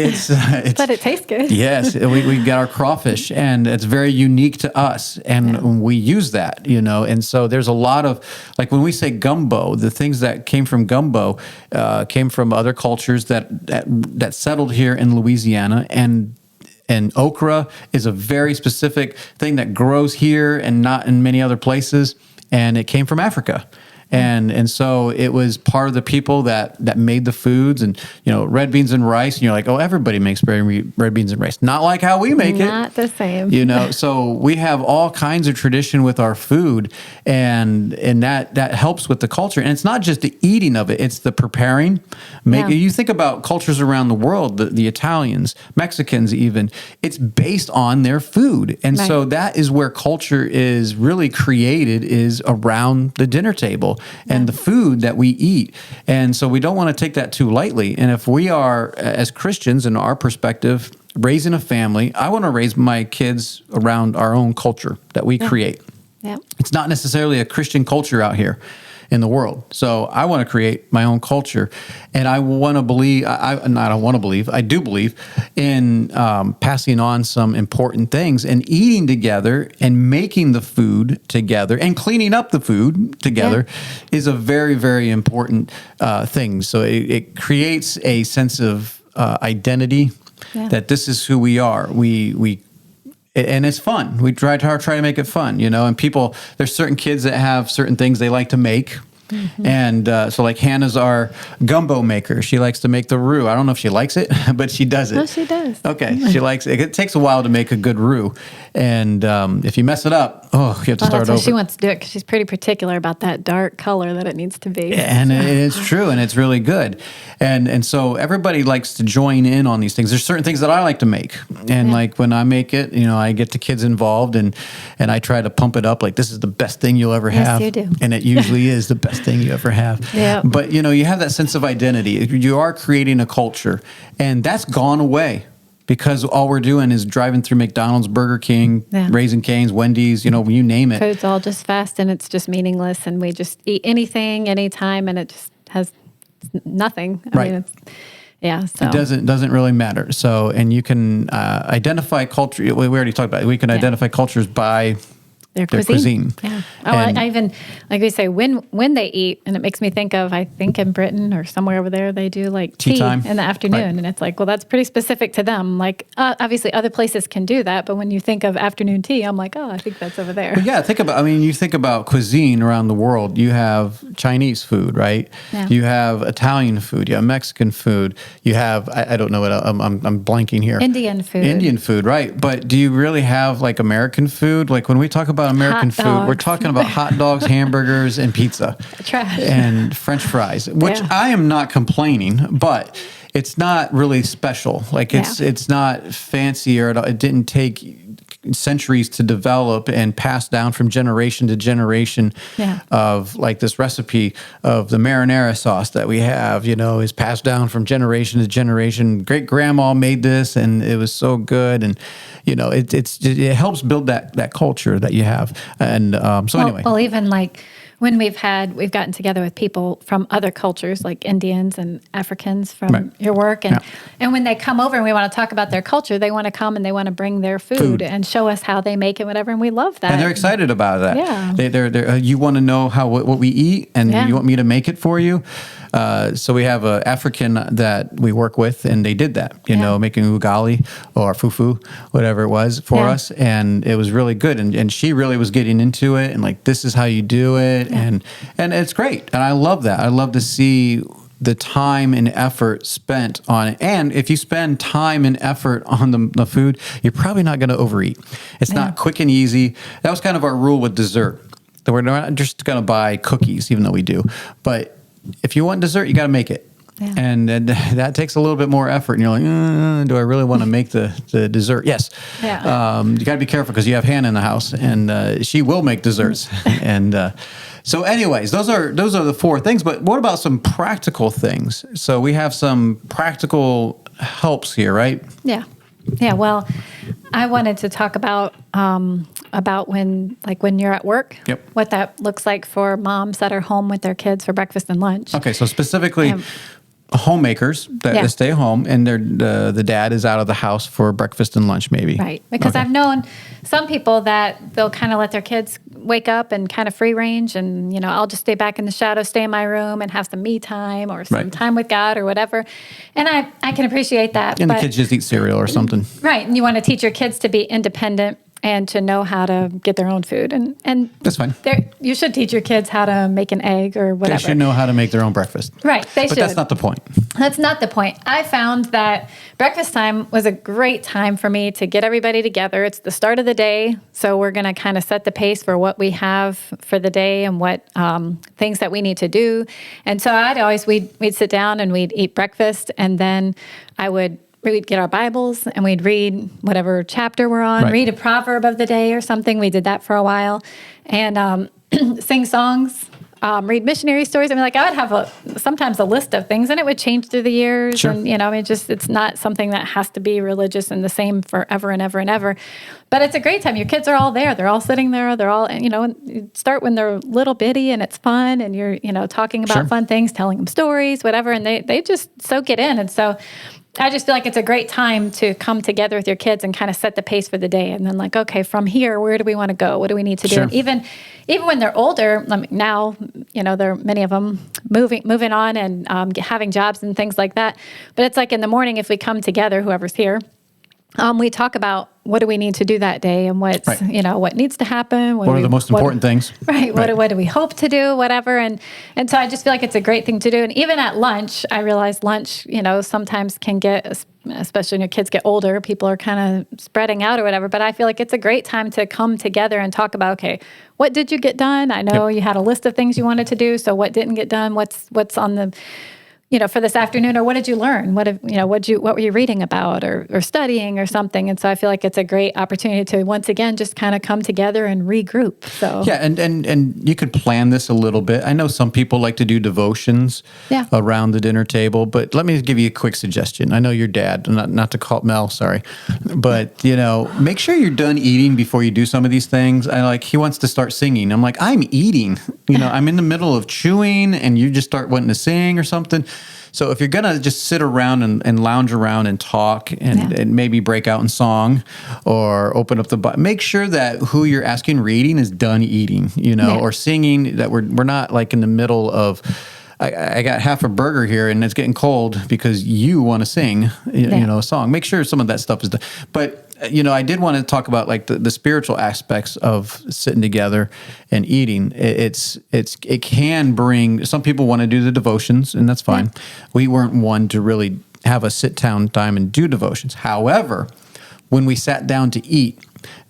but it tastes good. Yes, we got our crawfish, and it's very unique to us, and we use that, you know. And so there's a lot of, like when we say gumbo, the things that came from gumbo came from other cultures that settled here in Louisiana, and okra is a very specific thing that grows here and not in many other places, and it came from Africa. And so it was part of the people that made the foods, and you know, red beans and rice, and you're like, oh, everybody makes red beans and rice, not like how we make it, not the same, you know. So we have all kinds of tradition with our food, and that helps with the culture. And it's not just the eating of it; it's the preparing. You think about cultures around the world, the Italians, Mexicans, even. It's based on their food, and so that is where culture is really created, is around the dinner table. And the food that we eat. And so we don't want to take that too lightly. And if we are, as Christians, in our perspective, raising a family, I want to raise my kids around our own culture that we create. Yeah. It's not necessarily a Christian culture out here in the world. So I want to create my own culture. And I want to believe, I do believe in passing on some important things and eating together and making the food together and cleaning up the food together is a very, very important thing. So it creates a sense of identity that this is who we are. And it's fun. We try to make it fun, you know, and there's certain kids that have certain things they like to make. Mm-hmm. And so like Hannah's our gumbo maker. She likes to make the roux. I don't know if she likes it, but she does it. Oh, she does. Okay. She likes it. It takes a while to make a good roux. And if you mess it up, you have to start over. That's why she wants to do it, because she's pretty particular about that dark color that it needs to be. And it's true, and it's really good. And so everybody likes to join in on these things. There's certain things that I like to make. And like when I make it, you know, I get the kids involved and I try to pump it up like this is the best thing you'll ever have. Yes, you do. And it usually is the best thing you ever have. Yeah. But, you know, you have that sense of identity. You are creating a culture, and that's gone away. Because all we're doing is driving through McDonald's, Burger King, Raising Cane's, Wendy's, you know, you name it. Food's all just fast and it's just meaningless, and we just eat anything, anytime, and it just has nothing. I mean, so. It doesn't really matter. So, and you can identify culture. We already talked about it. We can identify cultures by Their cuisine. Yeah. Oh, I even, like we say, when they eat, and it makes me think of, I think in Britain or somewhere over there, they do like tea time in the afternoon. Right. And it's like, well, that's pretty specific to them. Like, obviously other places can do that. But when you think of afternoon tea, I'm like, oh, I think that's over there. But yeah, you think about cuisine around the world. You have Chinese food, right? Yeah. You have Italian food. You have Mexican food. You have, I don't know what, I'm blanking here. Indian food. Indian food, right. But do you really have like American food? Like when we talk about American food, we're talking about hot dogs, hamburgers, and pizza. Trash. And French fries, which I am not complaining, but it's not really special. Like it's not fancy, or it didn't take centuries to develop and pass down from generation to generation. Of like this recipe of the marinara sauce that we have, is passed down from generation to generation. Great grandma made this and it was so good. And it helps build that culture that you have. And anyway. Well, even like when we've gotten together with people from other cultures, like Indians and Africans from your work. And when they come over and we want to talk about their culture, they want to come and they want to bring their food and show us how they make it, whatever. And we love that. And they're excited about that. Yeah. They're you want to know what we eat, and you want me to make it for you. So we have an African that we work with, and they did that, making ugali or fufu, whatever it was for us. And it was really good. And she really was getting into it, and like, this is how you do it. And it's great. And I love that. I love to see the time and effort spent on it. And if you spend time and effort on the food, you're probably not going to overeat. It's not quick and easy. That was kind of our rule with dessert. That we're not just going to buy cookies, even though we do. But if you want dessert, you got to make it. Yeah. And that takes a little bit more effort. And you're like, do I really want to make the dessert? Yes. Yeah. You got to be careful because you have Hannah in the house, and she will make desserts. And so anyways, those are the four things. But what about some practical things? So we have some practical helps here, right? Yeah. Yeah. Well, I wanted to talk about when you're at work, what that looks like for moms that are home with their kids for breakfast and lunch. Okay, so specifically homemakers that stay home, and the dad is out of the house for breakfast and lunch, maybe. Right, because I've known some people that they'll kind of let their kids wake up and kind of free range, and I'll just stay back in the shadow, stay in my room, and have some me time or some time with God or whatever. And I can appreciate that. And the kids just eat cereal or something. Right, and you want to teach your kids to be independent and to know how to get their own food. And that's fine. You should teach your kids how to make an egg or whatever. They should know how to make their own breakfast. Right, But that's not the point. That's not the point. I found that breakfast time was a great time for me to get everybody together. It's the start of the day, so we're going to kind of set the pace for what we have for the day and what things that we need to do. And so we'd sit down and we'd eat breakfast, and then we'd get our Bibles and we'd read whatever chapter we're on, read a proverb of the day or something. We did that for a while, and sing songs, read missionary stories. I mean, like I would have sometimes a list of things, and it would change through the years. Sure. And it's not something that has to be religious and the same forever and ever and ever. But it's a great time. Your kids are all there. They're all sitting there. They're all, you start when they're little bitty and it's fun, and you're, talking about fun things, telling them stories, whatever, and they just soak it in. And so I just feel like it's a great time to come together with your kids and kind of set the pace for the day. And then like, okay, from here, where do we want to go? What do we need to do? And even when they're older, now, there are many of them moving on and having jobs and things like that. But it's like in the morning, if we come together, whoever's here, we talk about what do we need to do that day and what's, what needs to happen. What are the most important things? Right. What do we hope to do, whatever. And so I just feel like it's a great thing to do. And even at lunch, I realize lunch, sometimes can get, especially when your kids get older, people are kind of spreading out or whatever. But I feel like it's a great time to come together and talk about, okay, what did you get done? I know you had a list of things you wanted to do. So what didn't get done? What's on the for this afternoon, or what did you learn? What were you reading about or studying or something? And so I feel like it's a great opportunity to once again just kind of come together and regroup. So and you could plan this a little bit. I know some people like to do devotions around the dinner table, but let me give you a quick suggestion. I know your dad, not to call Mel, sorry, but make sure you're done eating before you do some of these things. He wants to start singing. I'm like, I'm eating. I'm in the middle of chewing, and you just start wanting to sing or something. So if you're going to just sit around and lounge around and talk and maybe break out in song or open up the Bible, make sure that who you're asking reading is done eating, or singing, that we're not like in the middle of, I got half a burger here and it's getting cold because you want to sing, a song. Make sure some of that stuff is done. But I did want to talk about like the spiritual aspects of sitting together and eating. It can bring, some people want to do the devotions, and that's fine. Yeah. We weren't one to really have a sit down time and do devotions. However, when we sat down to eat,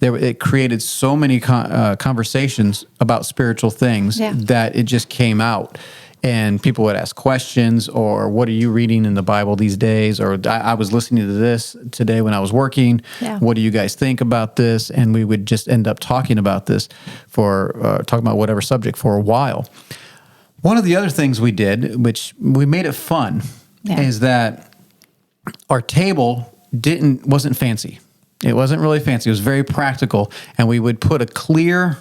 it created so many conversations about spiritual things that it just came out. And people would ask questions, or what are you reading in the Bible these days? Or I was listening to this today when I was working. Yeah. What do you guys think about this? And we would just end up talking about this talking about whatever subject for a while. One of the other things we did, which we made it fun, is that our table wasn't fancy. It wasn't really fancy. It was very practical. And we would put a clear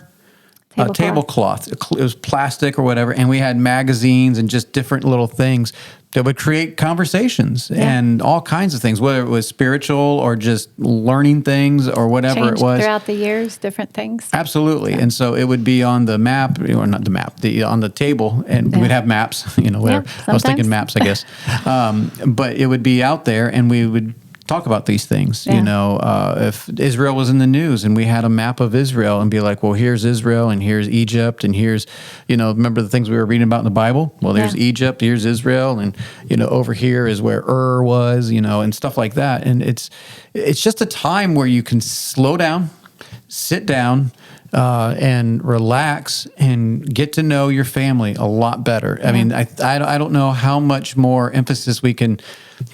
tablecloth. It was plastic or whatever, and we had magazines and just different little things that would create conversations and all kinds of things, whether it was spiritual or just learning things or whatever Changed it was. Throughout the years, different things. Absolutely. Yeah. And so it would be on the map, or not the map, on the table, and we'd have maps, whatever. Yeah, I was thinking maps, I guess. But it would be out there, and we would talk about these things. If Israel was in the news and we had a map of Israel and be like, well, here's Israel and here's Egypt and here's, remember the things we were reading about in the Bible? Well, there's Egypt, here's Israel, and, over here is where Ur was, and stuff like that. And it's just a time where you can slow down, sit down, and relax and get to know your family a lot better. I mean, I don't know how much more emphasis we can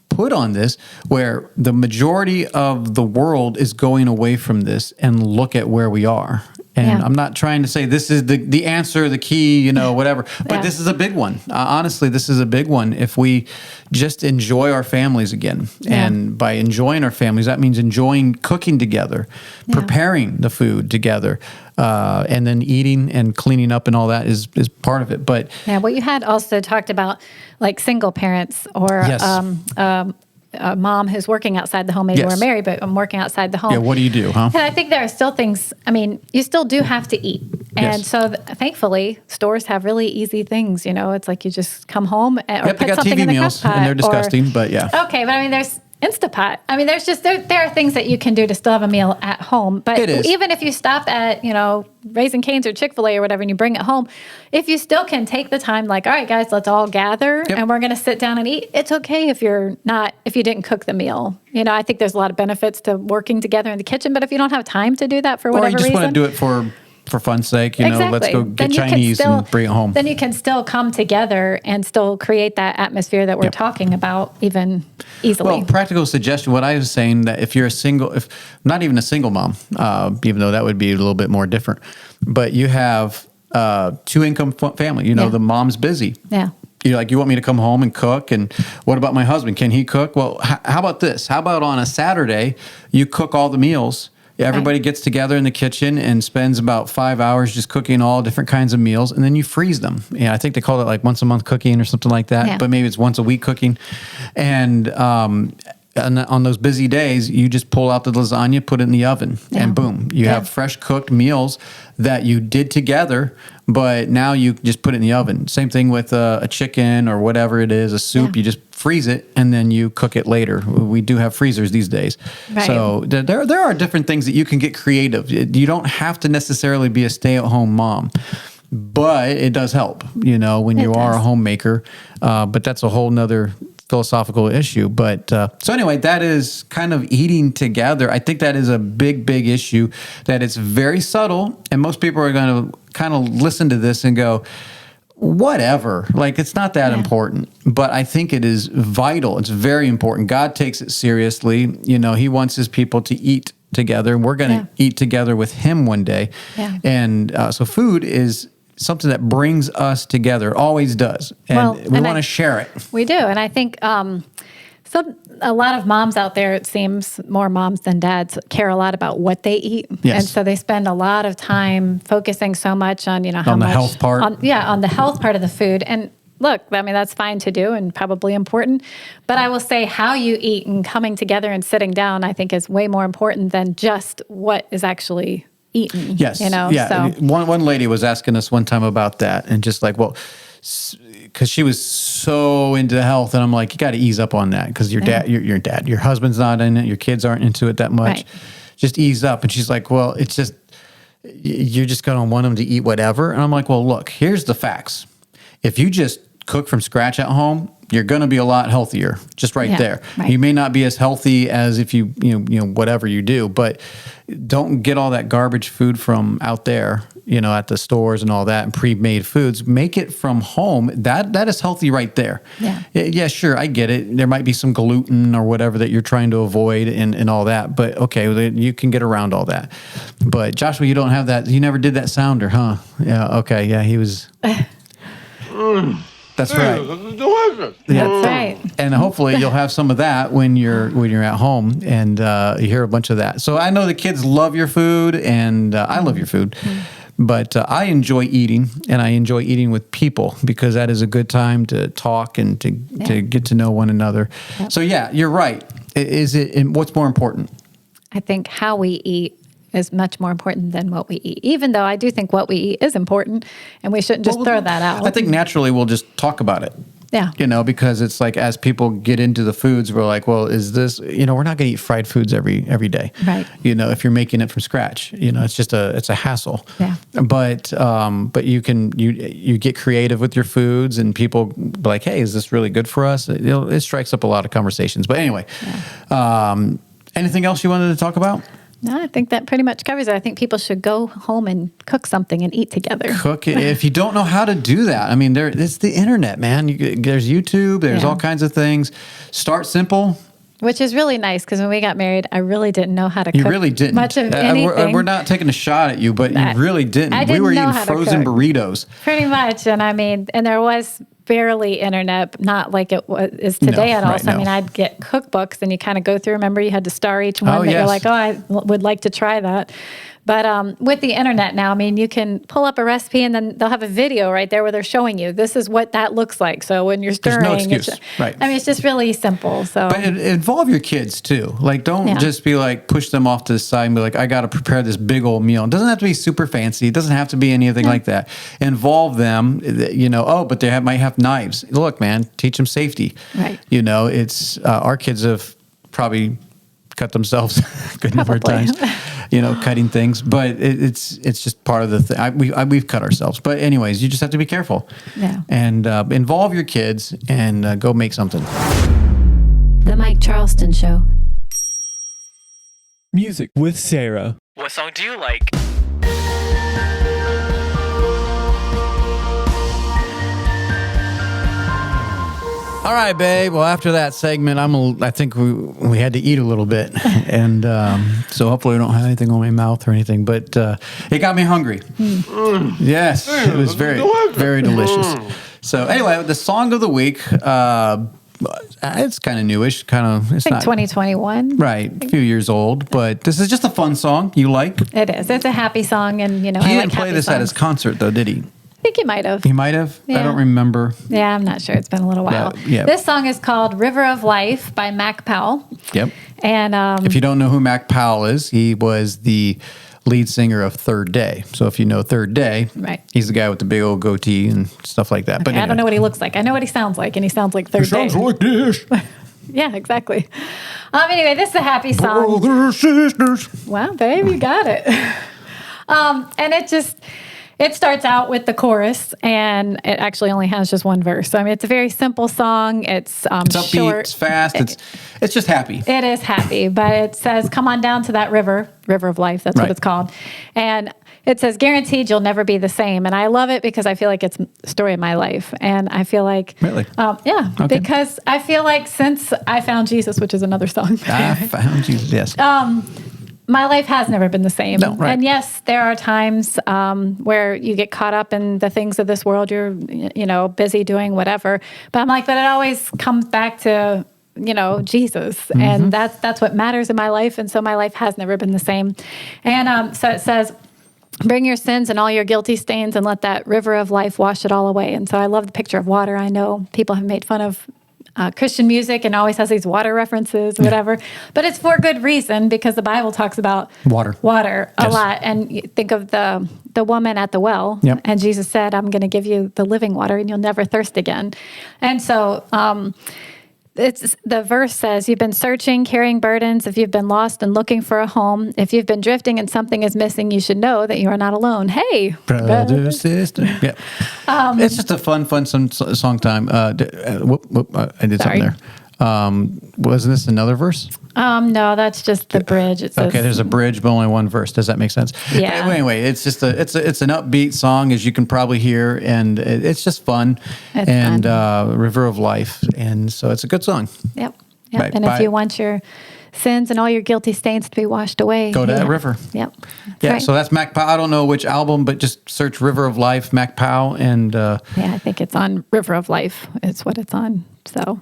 put on this, where the majority of the world is going away from this, and look at where we are. And I'm not trying to say this is the answer, the key, whatever, but this is a big one. Honestly, this is a big one. If we just enjoy our families again, and by enjoying our families, that means enjoying cooking together, preparing the food together, and then eating and cleaning up and all that is part of it. But what you had also talked about, like single parents or a mom who's working outside the home. Maybe we're married, but I'm working outside the home. Yeah, what do you do, huh? And I think there are still things, you still do have to eat. And so thankfully, stores have really easy things, it's like you just come home and or put something TV in the meals, crock pot. And they're disgusting, but Okay, but there's Instapot. There's just, there are things that you can do to still have a meal at home. But even if you stop at, Raising Cane's or Chick-fil-A or whatever, and you bring it home, if you still can take the time, like, all right, guys, let's all gather and we're going to sit down and eat. It's okay if you didn't cook the meal. I think there's a lot of benefits to working together in the kitchen, but if you don't have time to do that for whatever reason. Or you just want to do it for fun's sake, let's go get Chinese and bring it home. Then you can still come together and still create that atmosphere that we're talking about even easily. Well, practical suggestion, what I was saying, that if you're if not even a single mom, even though that would be a little bit more different, but you have two-income family, the mom's busy. Yeah. You're like, you want me to come home and cook? And what about my husband? Can he cook? Well, how about this? How about on a Saturday, you cook all the meals? Everybody gets together in the kitchen and spends about 5 hours just cooking all different kinds of meals, and then you freeze them. I think they call it like once a month cooking or something like that, but maybe it's once a week cooking. And on those busy days, you just pull out the lasagna, put it in the oven, and boom, you have fresh cooked meals that you did together, but now you just put it in the oven. Same thing with a chicken or whatever it is, a soup. You just freeze it and then you cook it later. We do have freezers these days. Right. So there are different things that you can get creative. You don't have to necessarily be a stay-at-home mom, but it does help, when you are a homemaker. But that's a whole nother philosophical issue. But so anyway, that is kind of eating together. I think that is a big, big issue, that it's very subtle, and most people are going to kind of listen to this and go, whatever, like it's not that important. But I think it is vital. It's very important. God takes it seriously. He wants his people to eat together, and we're going to eat together with him one day. Yeah. And so food is something that brings us together. It always does. And we want to share it. We do. And I think a lot of moms out there, it seems, more moms than dads, care a lot about what they eat. Yes. And so they spend a lot of time focusing so much on, how much. On the health part. On the health part of the food. And look, I mean, that's fine to do and probably important. But I will say how you eat and coming together and sitting down, I think is way more important than just what is actually eaten. Yes. So. One lady was asking us one time about that and just like, well, because she was so into health, and I'm like, you got to ease up on that because your husband's not in it, your kids aren't into it that much. Right. Just ease up. And she's like, well, it's just, you're just going to want them to eat whatever. And I'm like, well, look, here's the facts. If you just cook from scratch at home, you're going to be a lot healthier, just there. Right. You may not be as healthy as if you whatever you do, but don't get all that garbage food from out there, at the stores and all that, and pre-made foods. Make it from home. That is healthy right there. Yeah, sure, I get it. There might be some gluten or whatever that you're trying to avoid and all that, but okay, you can get around all that. But Joshua, you don't have that. You never did that sounder, huh? Yeah, okay, yeah, he was... That's right. That's right. And hopefully you'll have some of that when you're at home and you hear a bunch of that. So I know the kids love your food, and I love your food. But I enjoy eating, and I enjoy eating with people because that is a good time to talk and to get to know one another. Yep. So yeah, you're right. What's more important? I think how we eat is much more important than what we eat, even though I do think what we eat is important, and we shouldn't just throw that out. I think naturally we'll just talk about it. Yeah. Because it's like as people get into the foods, we're like, well, is this, we're not going to eat fried foods every day. Right. If you're making it from scratch, it's just it's a hassle. Yeah. But you get creative with your foods, and people be like, hey, is this really good for us? It strikes up a lot of conversations. But anyway, anything else you wanted to talk about? No, I think that pretty much covers it. I think people should go home and cook something and eat together. Cook it. If you don't know how to do that, I mean, it's the internet, man. There's YouTube. There's all kinds of things. Start simple. Which is really nice because when we got married, I really didn't know how to cook. You really didn't. Much of anything. We're not taking a shot at you, but you really didn't. We were eating frozen burritos. Pretty much. And and there was barely internet, not like it is today at all. So, I'd get cookbooks and you kind of go through. Remember, you had to star each one you're like, I would like to try that. But with the internet now, you can pull up a recipe and then they'll have a video right there where they're showing you this is what that looks like. So when you're stirring, there's no excuse. Right. It's just really simple. So, but involve your kids too. Like, don't just be like push them off to the side and be like, I got to prepare this big old meal. It doesn't have to be super fancy. It doesn't have to be anything like that. Involve them. But they might have knives. Look, man, teach them safety. Right. It's our kids have probably cut themselves a good number of times, cutting things, but it's just part of the thing. We've cut ourselves, but anyways, you just have to be careful and involve your kids and go make something. The Mike Charleston Show. Music with Sarah. What song do you like? All right, babe. Well, after that segment, I think we had to eat a little bit, and so hopefully we don't have anything on my mouth or anything. But it got me hungry. Yes, it was very, very delicious. So anyway, the song of the week. It's kind of newish. It's not 2021. Right, a few years old, but this is just a fun song. You like? It is. It's a happy song, and he didn't play this at his concert, though, did he? I think he might have. He might have? Yeah. I don't remember. Yeah, I'm not sure. It's been a little while. This song is called River of Life by Mac Powell. Yep. And if you don't know who Mac Powell is, he was the lead singer of Third Day. So if you know Third Day, he's the guy with the big old goatee and stuff like that. Okay, but anyway. I don't know what he looks like. I know what he sounds like, and he sounds like Third Day. He sounds like this. Yeah, exactly. Anyway, this is a happy song. Brothers, sisters. Wow, babe, you got it. And it starts out with the chorus, and it actually only has just one verse. So, it's a very simple song. It's upbeat, short. It's fast. It's just happy. It is happy, but it says, come on down to that river of life. That's what it's called. And it says, guaranteed you'll never be the same. And I love it because I feel like it's the story of my life. And I feel like... Really? Because I feel like since I found Jesus, which is another song. I found Jesus, yes. My life has never been the same. No, right. And yes, there are times where you get caught up in the things of this world. You're, busy doing whatever. But I'm like, but it always comes back to, Jesus. Mm-hmm. And that's what matters in my life. And so my life has never been the same. And so it says, Bring your sins and all your guilty stains and let that river of life wash it all away. And so I love the picture of water. I know people have made fun of Christian music and always has these water references, whatever. But it's for good reason, because the Bible talks about Water a lot. And you think of the woman at the well, Yep. and Jesus said, I'm going to give you the living water and you'll never thirst again. And so it's the verse says, you've been searching, carrying burdens. If you've been lost and looking for a home, if you've been drifting and something is missing, you should know that you are not alone. Hey, brother, sister. Yeah. It's just a fun song time. I did Sorry. something there. Wasn't this another verse? No, that's just the bridge. It says, Okay, there's a bridge, but only one verse. Does that make sense? Yeah. Anyway, it's just it's an upbeat song, as you can probably hear, and it's just fun. It's and fun. River of Life, and so it's a good song. Yep. Right, And if you want your sins and all your guilty stains to be washed away, Go to that river. Yep. Yeah, right. so that's Mac Powell. I don't know which album, but just search River of Life, Mac Powell, and Yeah, I think it's on River of Life. It's what it's on. So.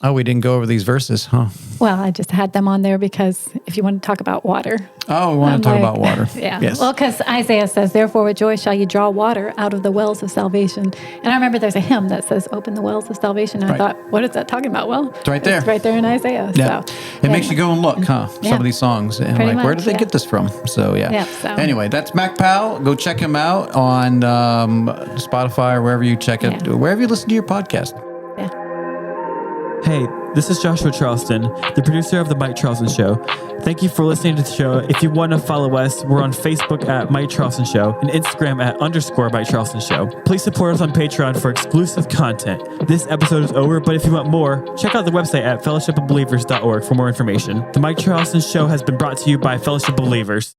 oh, we didn't go over these verses, huh? Well, I just had them on there because if you want to talk about water. Oh, we want to talk about water. Yeah. Yes. Well, because Isaiah says, therefore with joy shall you draw water out of the wells of salvation. And I remember there's a hymn that says, open the wells of salvation. And Right. I thought, what is that talking about? Well, it's right there. It's right there in Isaiah. Yeah. So, It makes you go and look, huh? Some Yeah. of these songs. And Pretty like, where much, did they yeah. get this from? So, yeah. Yeah, so. Anyway, that's Mac Powell. Go check him out on Spotify or wherever you check it, Yeah. wherever you listen to your podcast. Yeah. Hey, this is Joshua Charleston, the producer of The Mike Charleston Show. Thank you for listening to the show. If you want to follow us, we're on Facebook at Mike Charleston Show and Instagram at _Mike Charleston Show. Please support us on Patreon for exclusive content. This episode is over, but if you want more, check out the website at fellowshipofbelievers.org for more information. The Mike Charleston Show has been brought to you by Fellowship of Believers.